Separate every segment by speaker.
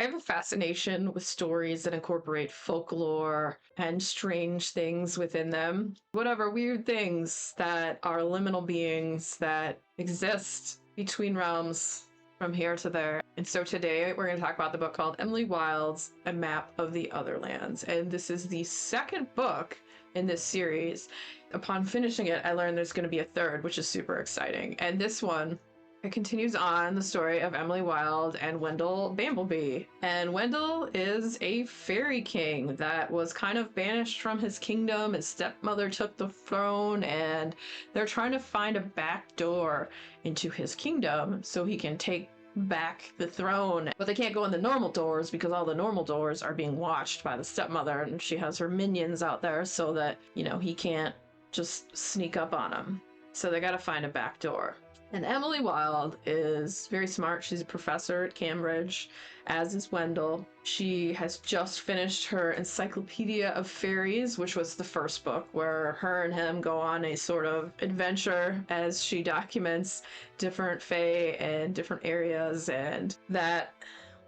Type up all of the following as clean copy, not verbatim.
Speaker 1: I have a fascination with stories that incorporate folklore and strange things within them. Whatever weird things that are liminal beings that exist between realms from here to there. And so today we're going to talk about the book called Emily Wilde's A Map of the Otherlands. And this is the second book in this series. Upon finishing it, I learned there's going to be a third, which is super exciting. And this one, it continues on the story of Emily Wilde and Wendell Bambleby. And Wendell is a fairy king that was kind of banished from his kingdom. His stepmother took the throne, and they're trying to find a back door into his kingdom so he can take back the throne. But they can't go in the normal doors because all the normal doors are being watched by the stepmother, and she has her minions out there so that, you know, he can't just sneak up on them. So they gotta find a back door. And Emily Wilde is very smart. She's a professor at Cambridge, as is Wendell. She has just finished her Encyclopedia of Fairies, which was the first book, where her and him go on a sort of adventure as she documents different fae and different areas, and that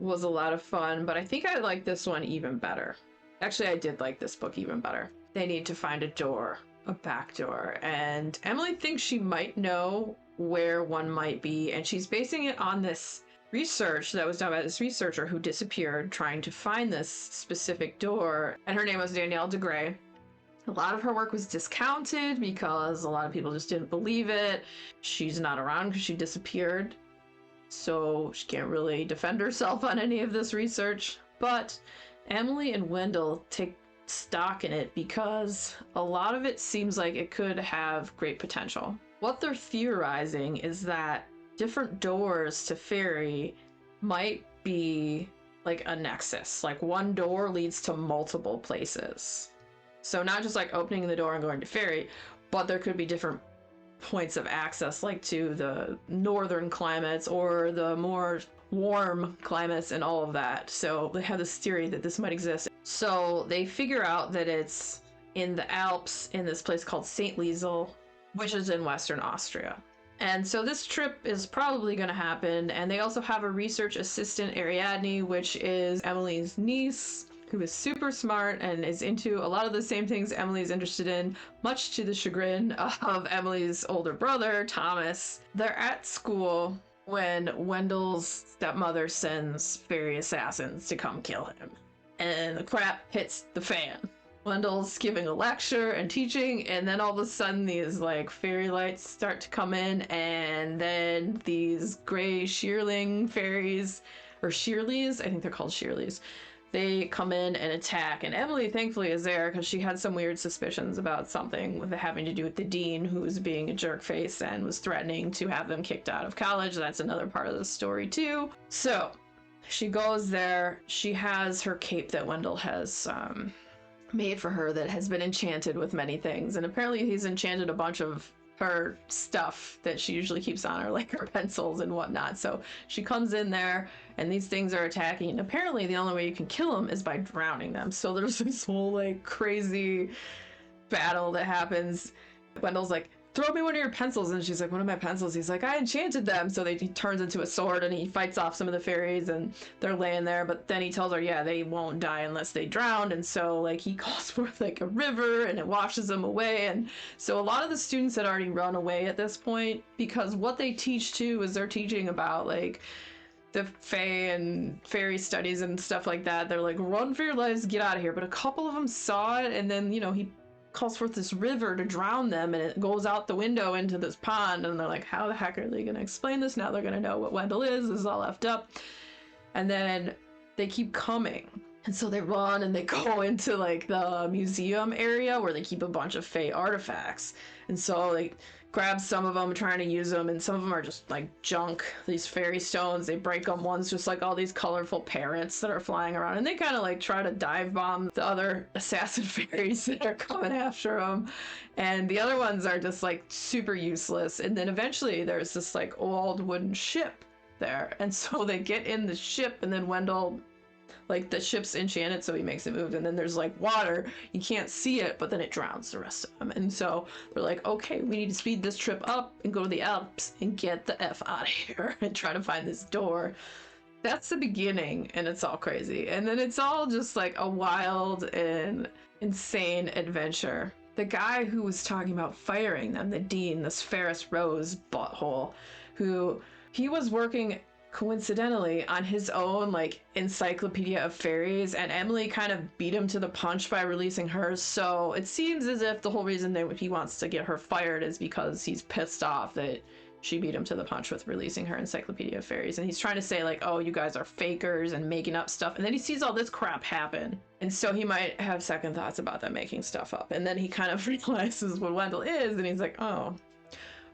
Speaker 1: was a lot of fun. But I think I like this one even better. Actually, I did like this book even better. They need to find a door, a back door, and Emily thinks she might know where one might be, and she's basing it on this research that was done by this researcher who disappeared trying to find this specific door, and her name was Danielle de Grey. A lot of her work was discounted because a lot of people just didn't believe it. She's not around because she disappeared, so she can't really defend herself on any of this research. But Emily and Wendell take stock in it because a lot of it seems like it could have great potential. What they're theorizing is that different doors to fairy might be like a nexus. Like one door leads to multiple places. So not just like opening the door and going to fairy, but there could be different points of access, like to the northern climates or the more warm climates and all of that. So they have this theory that this might exist. So they figure out that it's in the Alps in this place called St. Liesel, which is in Western Austria. And so this trip is probably going to happen. And they also have a research assistant, Ariadne, which is Emily's niece, who is super smart and is into a lot of the same things Emily's interested in, much to the chagrin of Emily's older brother, Thomas. They're at school when Wendell's stepmother sends fairy assassins to come kill him. And the crap hits the fan. Wendell's giving a lecture and teaching, and then all of a sudden these like fairy lights start to come in, and then these gray shearling fairies, or shearlies, I think they're called shearlies, they come in and attack. And Emily thankfully is there because she had some weird suspicions about something with having to do with the dean, who was being a jerk face and was threatening to have them kicked out of college. That's another part of the story too. So she goes there. She has her cape that Wendell has made for her that has been enchanted with many things, and apparently he's enchanted a bunch of her stuff that she usually keeps on her, like her pencils and whatnot. So she comes in there and these things are attacking, and apparently the only way you can kill them is by drowning them. So there's this whole like crazy battle that happens. Wendell's like, throw me one of your pencils, and she's like, one of my pencils? He's like, I enchanted them. So he turns into a sword and he fights off some of the fairies, and they're laying there, but then he tells her, yeah, they won't die unless they drown. And so like he calls for like a river and it washes them away. And so a lot of the students had already run away at this point, because what they teach too is they're teaching about like the fae and fairy studies and stuff like that. They're like, run for your lives, get out of here. But a couple of them saw it, and then, you know, he calls forth this river to drown them, and it goes out the window into this pond, and they're like, how the heck are they going to explain this? Now they're going to know what Wendell is. This is all effed up. And then they keep coming, and so they run and they go into like the museum area where they keep a bunch of fae artifacts. And so they grab some of them, trying to use them, and some of them are just like junk, these fairy stones. They break them. One's just like all these colorful parrots that are flying around, and they kind of like try to dive bomb the other assassin fairies that are coming after them, and the other ones are just like super useless. And then eventually there's this like old wooden ship there, and so they get in the ship, and then Wendell, like, the ship's enchanted, so he makes it move, and then there's like water, you can't see it, but then it drowns the rest of them. And so they're like, okay, we need to speed this trip up and go to the Alps and get the F out of here and try to find this door That's the beginning, and it's all crazy. And then it's all just like a wild and insane adventure. The guy who was talking about firing them, the dean, this Ferris Rose butthole, who he was working coincidentally on his own like encyclopedia of fairies, and Emily kind of beat him to the punch by releasing hers. So it seems as if the whole reason that he wants to get her fired is because he's pissed off that she beat him to the punch with releasing her encyclopedia of fairies. And he's trying to say like, oh, you guys are fakers and making up stuff. And then he sees all this crap happen. And so he might have second thoughts about them making stuff up. And then he kind of realizes what Wendell is, and he's like, oh,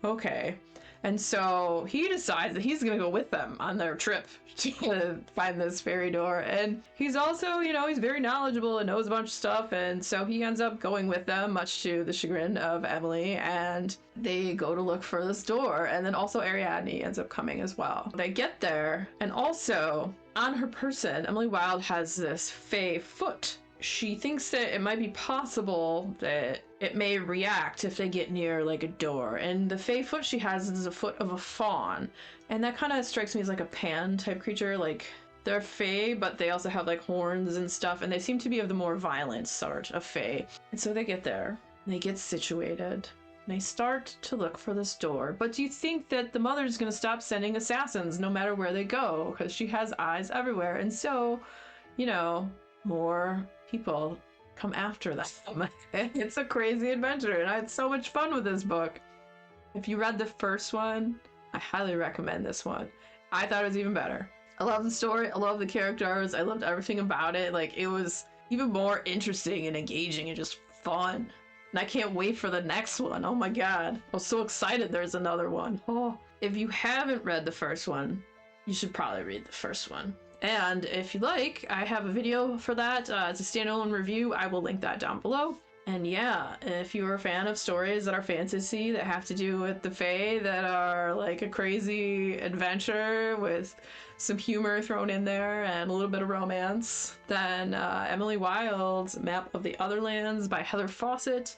Speaker 1: okay. And so he decides that he's going to go with them on their trip to find this fairy door. And he's also, you know, he's very knowledgeable and knows a bunch of stuff. And so he ends up going with them, much to the chagrin of Emily. And they go to look for this door. And then also Ariadne ends up coming as well. They get there. And also on her person, Emily Wilde has this fey foot. She thinks that it might be possible that it may react if they get near like a door. And the fey foot she has is a foot of a fawn. And that kind of strikes me as like a pan type creature. Like they're fey, but they also have like horns and stuff. And they seem to be of the more violent sort of fey. And so they get there, and they get situated. And they start to look for this door. But do you think that the mother's going to stop sending assassins no matter where they go? Because she has eyes everywhere. And so, you know, more people come after them. It's a crazy adventure, and I had so much fun with this book. If you read the first one, I highly recommend this one. I thought it was even better. I love the story, I love the characters, I loved everything about it. Like, it was even more interesting and engaging and just fun. And I can't wait for the next one. Oh my god. I'm so excited there's another one. Oh. If you haven't read the first one, you should probably read the first one. And if you like, I have a video for that. It's a standalone review. I will link that down below. And yeah, if you're a fan of stories that are fantasy, that have to do with the Fae, that are like a crazy adventure with some humor thrown in there and a little bit of romance, then Emily Wilde's Map of the Otherlands by Heather Fawcett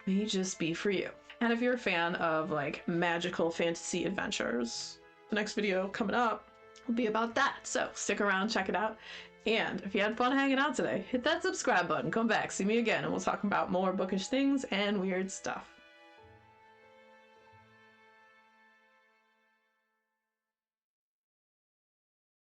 Speaker 1: may just be for you. And if you're a fan of like magical fantasy adventures, the next video coming up will be about that. So stick around, check it out. And if you had fun hanging out today, hit that subscribe button, come back, see me again, and we'll talk about more bookish things and weird stuff.